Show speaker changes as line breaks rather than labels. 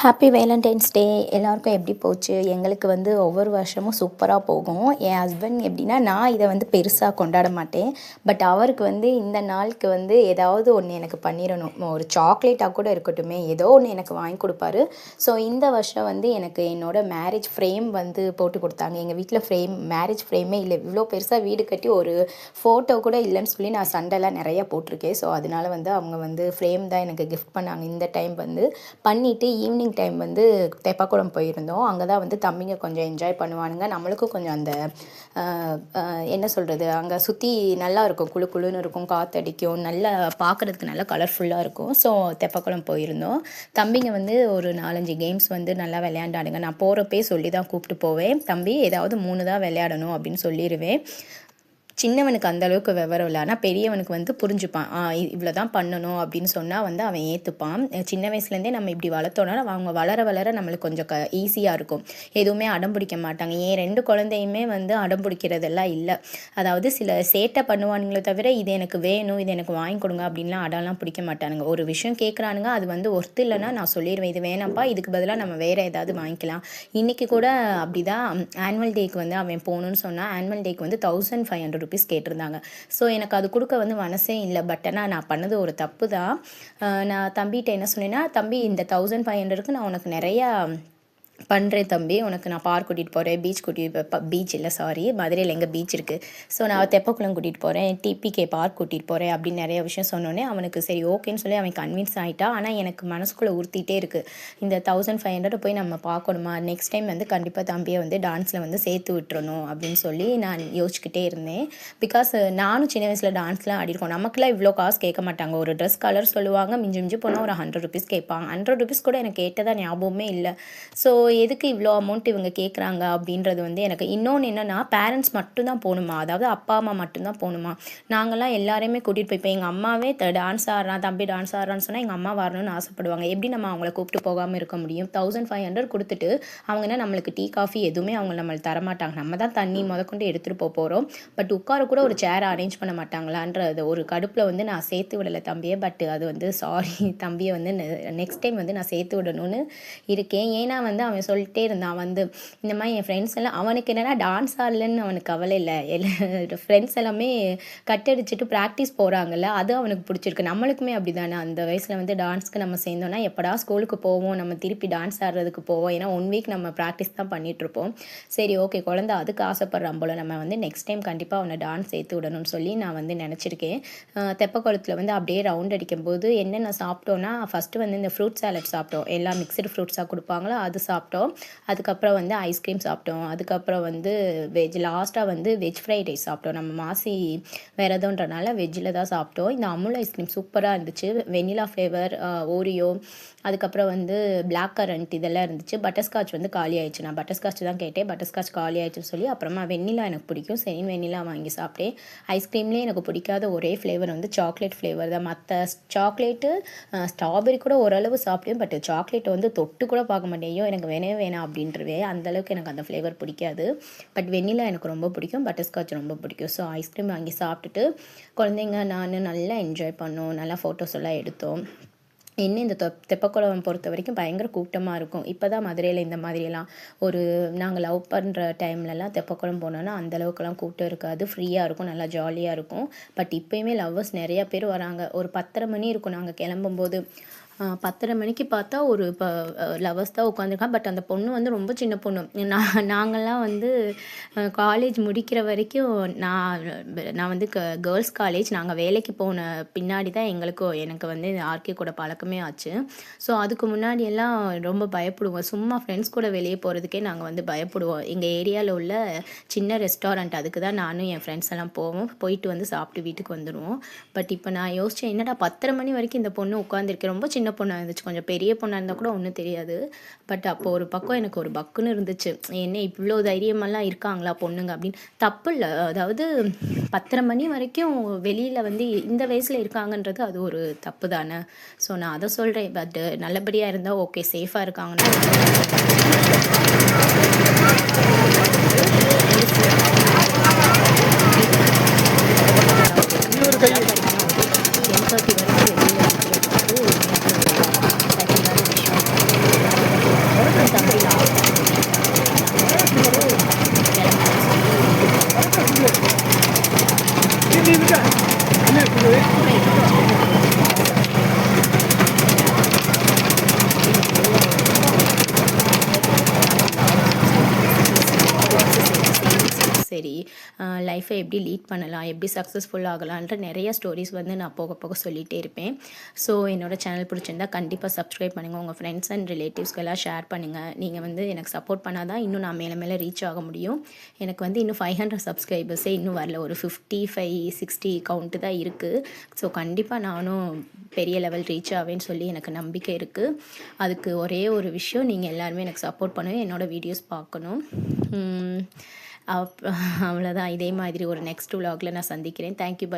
Happy Valentine's டே எல்லாருக்கும் எப்படி போச்சு? எங்களுக்கு வந்து ஒவ்வொரு வருஷமும் சூப்பராக போகும். என் ஹஸ்பண்ட் எப்படின்னா, நான் இதை வந்து பெருசாக கொண்டாட மாட்டேன். பட் அவருக்கு வந்து இந்த நாளுக்கு வந்து ஏதாவது ஒன்று எனக்கு பண்ணிடணும். ஒரு சாக்லேட்டாக கூட இருக்கட்டுமே, ஏதோ ஒன்று எனக்கு வாங்கி கொடுப்பாரு. ஸோ இந்த வருஷம் வந்து எனக்கு என்னோடய மேரேஜ் ஃப்ரேம் வந்து போட்டு கொடுத்தாங்க. எங்கள் வீட்டில் மேரேஜ் ஃப்ரேமே இல்லை. இவ்வளோ பெருசாக வீடு கட்டி ஒரு ஃபோட்டோ கூட இல்லைன்னு சொல்லி நான் சண்டைலாம் நிறையா போட்டிருக்கேன். ஸோ அதனால வந்து அவங்க வந்து ஃப்ரேம் தான் எனக்கு கிஃப்ட் பண்ணாங்க. இந்த டைம் வந்து பண்ணிவிட்டு ஈவினிங் டைம் வந்து தெப்பக்குளம் போயிருந்தோம். அங்கே தான் வந்து தம்பிங்க கொஞ்சம் என்ஜாய் பண்ணுவானுங்க. நம்மளுக்கும் கொஞ்சம் அந்த என்ன சொல்கிறது, அங்கே சுற்றி நல்லா இருக்கும், குழு குழுன்னு இருக்கும், காற்றடிக்கும், நல்லா பார்க்குறதுக்கு நல்லா கலர்ஃபுல்லாக இருக்கும். ஸோ தெப்பக்குளம் போயிருந்தோம். தம்பிங்க வந்து ஒரு 4-5 கேம்ஸ் வந்து நல்லா விளையாண்டானுங்க. நான் போகிறப்பே சொல்லி தான் கூப்பிட்டு போவேன், தம்பி ஏதாவது 3 தான் விளையாடணும் அப்படின்னு சொல்லிடுவேன். சின்னவனுக்கு அந்தளவுக்கு விவரம் இல்லை, ஆனால் பெரியவனுக்கு வந்து புரிஞ்சுப்பான். இவ்வளோ தான் பண்ணணும் அப்படின்னு சொன்னால் வந்து அவன் ஏற்றுப்பான். சின்ன வயசுலேருந்தே நம்ம இப்படி வளர்த்தோன்னா அவங்க வளர வளர நம்மளுக்கு கொஞ்சம் ஈஸியாக இருக்கும். எதுவுமே அடம் பிடிக்க மாட்டாங்க. ஏன் 2 குழந்தையுமே வந்து அடம் பிடிக்கிறதெல்லாம் இல்லை. அதாவது சில சேட்டை பண்ணுவானுங்களே தவிர, இது எனக்கு வேணும், இது எனக்கு வாங்கி கொடுங்க அப்படின்லாம் அடம்லாம் பிடிக்க மாட்டானுங்க. ஒரு விஷயம் கேட்குறானுங்க, அது வந்து ஒர்த்து இல்லைன்னா நான் சொல்லிடுவேன், இது வேணாம்ப்பா, இதுக்கு பதிலாக நம்ம வேறு ஏதாவது வாங்கிக்கலாம். இன்றைக்கி கூட அப்படி தான் ஆனுவல் டேக்கு வந்து அவன் போகணுன்னு சொன்னால், ஆனுவல் டேக்கு வந்து 1500 ருபீஸ் கேட்டிருந்தாங்க. ஸோ எனக்கு அது கொடுக்க வந்து மனசே இல்லை. பட் ஆனால் நான் பண்ணது ஒரு தப்பு தான். நான் தம்பிகிட்ட என்ன சொன்னேன்னா, தம்பி இந்த 1500க்கு நான் உனக்கு நிறையா பண்ணுறேன் தம்பி, உனக்கு நான் பார்க் கூட்டிகிட்டு போகிறேன், பீச் இல்லை சாரி, மதுரையில் எங்கே பீச் இருக்குது, ஸோ நான் தெப்பக்குளம் கூட்டிகிட்டு போகிறேன், டிபிகே பார்க் கூட்டிகிட்டு போகிறேன் அப்படின்னு நிறைய விஷயம் சொன்னோன்னே அவனுக்கு சரி ஓகேன்னு சொல்லி அவன் கன்வின்ஸ் ஆகிட்டான். ஆனால் எனக்கு மனசுக்குள்ளே உறுத்திட்டே இருக்குது, இந்த 1500 போய் நம்ம பார்க்கணுமா, நெக்ஸ்ட் டைம் வந்து கண்டிப்பாக தம்பியை வந்து டான்ஸில் வந்து சேர்த்து விட்டுறணும் அப்படின்னு சொல்லி நான் யோசிச்சுக்கிட்டே இருந்தேன். பிகாஸ் நானும் சின்ன வயசில் டான்ஸ்லாம் ஆடிருக்கோம். நமக்குலாம் இவ்வளோ காசு கேட்க மாட்டாங்க. ஒரு ட்ரெஸ் கலர் சொல்லுவாங்க, மிஞ்சி மிஞ்சி போனால் ஒரு 100 ருபீஸ் கேட்பாங்க. 100 ருபீஸ் கூட எனக்கு கேட்டதாக ஞாபகமே இல்லை. ஸோ எதுக்கு இவ்வளோ அமௌண்ட் இவங்க கேட்குறாங்க அப்படின்றது வந்து எனக்கு. இன்னொன்று என்னென்னா, பேரண்ட்ஸ் மட்டும்தான் போகணுமா, அதாவது அப்பா அம்மா மட்டும்தான் போகணுமா? நாங்கள்லாம் எல்லாரையுமே கூட்டிகிட்டு போய், இப்போ எங்கள் அம்மாவே டான்ஸ் ஆடுறான், தம்பி டான்ஸ் ஆடுறான்னு சொன்னால் எங்கள் அம்மா வரணும்னு ஆசைப்படுவாங்க. எப்படி நம்ம அவங்கள கூப்பிட்டு போகாமல் இருக்க முடியும்? 1500 கொடுத்துட்டு அவங்க என்ன நம்மளுக்கு டீ காஃபி எதுவுமே அவங்க நம்மளுக்கு தரமாட்டாங்க. நம்ம தான் தண்ணி முதற்கொண்டு எடுத்துகிட்டு போகிறோம். பட் உட்கார கூட ஒரு சேர் அரேஞ்ச் பண்ண மாட்டாங்களான்றது ஒரு கடுப்பில் வந்து நான் சேர்த்து விடலை தம்பியை. பட் அது வந்து சாரி, தம்பியை வந்து நெக்ஸ்ட் டைம் வந்து நான் சேர்த்து விடணும்னு இருக்கேன். ஏன்னா வந்து அவன் சொல்லிட்டே இருந்தான் வந்து, இந்த மாதிரி என் ஃப்ரெண்ட்ஸ் எல்லாம், அவனுக்கு என்னென்னா டான்ஸ் ஆடலன்னு அவனுக்கு கவலை இல்லை, ஃப்ரெண்ட்ஸ் எல்லாமே கட்டடிச்சுட்டு ப்ராக்டிஸ் போகிறாங்கல்ல, அது அவனுக்கு பிடிச்சிருக்கு. நம்மளுக்குமே அப்படி தானே, அந்த வயசில் வந்து டான்ஸ்க்கு நம்ம சேர்ந்தோன்னா எப்படா ஸ்கூலுக்கு போவோம், நம்ம திருப்பி டான்ஸ் ஆடுறதுக்கு போவோம். ஏன்னா 1 வீக் நம்ம ப்ராக்டிஸ் தான் பண்ணிகிட்ருப்போம். சரி ஓகே, குழந்தை அதுக்கு ஆசைப்படுறான் போல், நம்ம வந்து நெக்ஸ்ட் டைம் கண்டிப்பாக அவனை டான்ஸ் சேர்த்து விடணும்னு சொல்லி நான் வந்து நினச்சிருக்கேன். தெப்பக்குளத்தில் வந்து அப்படியே ரவுண்ட் அடிக்கும்போது என்னென்ன சாப்பிட்டோன்னா, ஃபஸ்ட்டு வந்து இந்த ஃப்ரூட் சாலட் சாப்பிட்டோம், எல்லாம் மிக்சடு ஃப்ரூட்ஸாக கொடுப்பாங்களோ அது சாப்பிட்டோம். அதுக்கப்புறம் வந்து ஐஸ்கிரீம் சாப்பிட்டோம். அதுக்கப்புறம் வந்து லாஸ்ட்டாக வந்து வெஜ் ஃப்ரைட் ரைஸ் சாப்பிட்டோம். நம்ம மாசி விரதம்ன்றனால வெஜ்ஜில் தான் சாப்பிட்டோம். இந்த அமுல் ஐஸ்கிரீம் சூப்பராக இருந்துச்சு. வெனிலா ஃப்ளேவர், ஓரியோ, அதுக்கப்புறம் வந்து பிளாக் கரண்ட் இதெல்லாம் இருந்துச்சு. பட்டர்ஸ்காட்ச் வந்து காலி ஆயிடுச்சு. நான் பட்டர்ஸ்காட்ச் தான் கேட்டேன், பட்டர்ஸ்காட்ச் காலி ஆயிடுச்சுன்னு சொல்லி அப்புறமா வெண்ணிலா எனக்கு பிடிக்கும், சரி வெண்ணிலா வாங்கி சாப்பிட்டேன். ஐஸ்கிரீம்லேயே எனக்கு பிடிக்காத ஒரே ஃப்ளேவர் வந்து சாக்லேட் ஃப்ளேவர் தான். மற்ற சாக்லேட்டு ஸ்ட்ராபெரி கூட ஓரளவு சாப்பிட்டேன். பட் சாக்லேட்டை வந்து தொட்டு கூட பார்க்க மாட்டேன், ஐயோ எனக்கு வேணாம் அப்படின்றவே, அந்தளவுக்கு எனக்கு அந்த ஃப்ளேவர் பிடிக்காது. பட் வெண்ணிலா எனக்கு ரொம்ப பிடிக்கும், பட்டர்ஸ்காட்ச் ரொம்ப பிடிக்கும். ஸோ ஐஸ்கிரீம் வாங்கி சாப்பிட்டுட்டு குழந்தைங்க நான் நல்லா என்ஜாய் பண்ணோம், நல்லா ஃபோட்டோஸ் எல்லாம் எடுத்தோம். இன்னும் இந்த தெப்பக்குளம் பொறுத்த வரைக்கும் பயங்கர கூட்டமாக இருக்கும். இப்போ தான் மதுரையில் இந்த மாதிரியெல்லாம் நாங்கள் லவ் பண்ணுற டைம்லலாம் தெப்பக்குளம் போனோன்னா அந்தளவுக்குலாம் கூட்டம் இருக்காது, ஃப்ரீயாக இருக்கும், நல்லா ஜாலியாக இருக்கும். பட் இப்போயுமே லவ்வர்ஸ் நிறையா பேர் வராங்க. ஒரு 10:30 மணி இருக்கும் நாங்கள் கிளம்பும்போது. 10:30 மணிக்கு பார்த்தா ஒரு லவர்ஸ் தான் உட்காந்துருக்கான். பட் அந்த பொண்ணு வந்து ரொம்ப சின்ன பொண்ணு. நாங்கள்லாம் வந்து காலேஜ் முடிக்கிற வரைக்கும் நான் வந்து கேர்ள்ஸ் காலேஜ், நாங்கள் வேலைக்கு போன பின்னாடி தான் எனக்கு வந்து ஆர்கே கூட பழக்கமே ஆச்சு. ஸோ அதுக்கு முன்னாடியெல்லாம் ரொம்ப பயப்படுவோம். சும்மா ஃப்ரெண்ட்ஸ் கூட வெளியே போகிறதுக்கே நாங்கள் வந்து பயப்படுவோம். எங்கள் ஏரியாவில் உள்ள சின்ன ரெஸ்டாரண்ட், அதுக்கு தான் நானும் என் ஃப்ரெண்ட்ஸ் எல்லாம் போவோம். போயிட்டு வந்து சாப்பிட்டு வீட்டுக்கு வந்துடுவோம். பட் இப்போ நான் யோசித்தேன், என்னடா 10:30 மணி வரைக்கும் இந்த பொண்ணு உட்காந்துருக்கேன். ரொம்ப சின்ன பொண்ணாக இருந்துச்சு, கொஞ்சம் பெரிய பொண்ணாக இருந்தால் கூட ஒன்றும் தெரியாது. பட் அப்போ ஒரு பக்கம் எனக்கு ஒரு பக்குன்னு இருந்துச்சு, என்ன இவ்வளோ தைரியமெல்லாம் இருக்காங்களா பொண்ணுங்க அப்படின்னு. தப்பு இல்லை, அதாவது 10:30 மணி வரைக்கும் வெளியில் வந்து இந்த வயசில் இருக்காங்கன்றது அது ஒரு தப்பு தானே. ஸோ நான் அதை சொல்கிறேன். பட் நல்லபடியாக இருந்தால் ஓகே, சேஃபாக இருக்காங்கன்னா லைஃப்பை எப்படி லீட் பண்ணலாம், எப்படி சக்ஸஸ்ஃபுல் ஆகலான்ற நிறைய ஸ்டோரிஸ் வந்து நான் போக போக சொல்லிகிட்டே இருப்பேன். ஸோ என்னோடய சேனல் பிடிச்சிருந்தா கண்டிப்பாக சப்ஸ்கிரைப் பண்ணுங்கள், உங்கள் ஃப்ரெண்ட்ஸ் அண்ட் ரிலேட்டிவ்ஸ்க்கெல்லாம் ஷேர் பண்ணுங்கள். நீங்கள் வந்து எனக்கு சப்போர்ட் பண்ணால் தான் இன்னும் நான் மேலே மேலே ரீச் ஆக முடியும். எனக்கு வந்து இன்னும் 500 சப்ஸ்கிரைபர்ஸே இன்னும் வரல, ஒரு 55-60 கவுண்ட்டு தான் இருக்குது. ஸோ கண்டிப்பாக நானும் பெரிய லெவல் ரீச் ஆவேன்னு சொல்லி எனக்கு நம்பிக்கை இருக்குது. அதுக்கு ஒரே ஒரு விஷயம், நீங்கள் எல்லாருமே எனக்கு சப்போர்ட் பண்ணணும், என்னோடய வீடியோஸ் பார்க்கணும். அவ்வளோதான். இதே மாதிரி ஒரு நெக்ஸ்ட் vlogல நான் சந்திக்கிறேன். Thank you, by.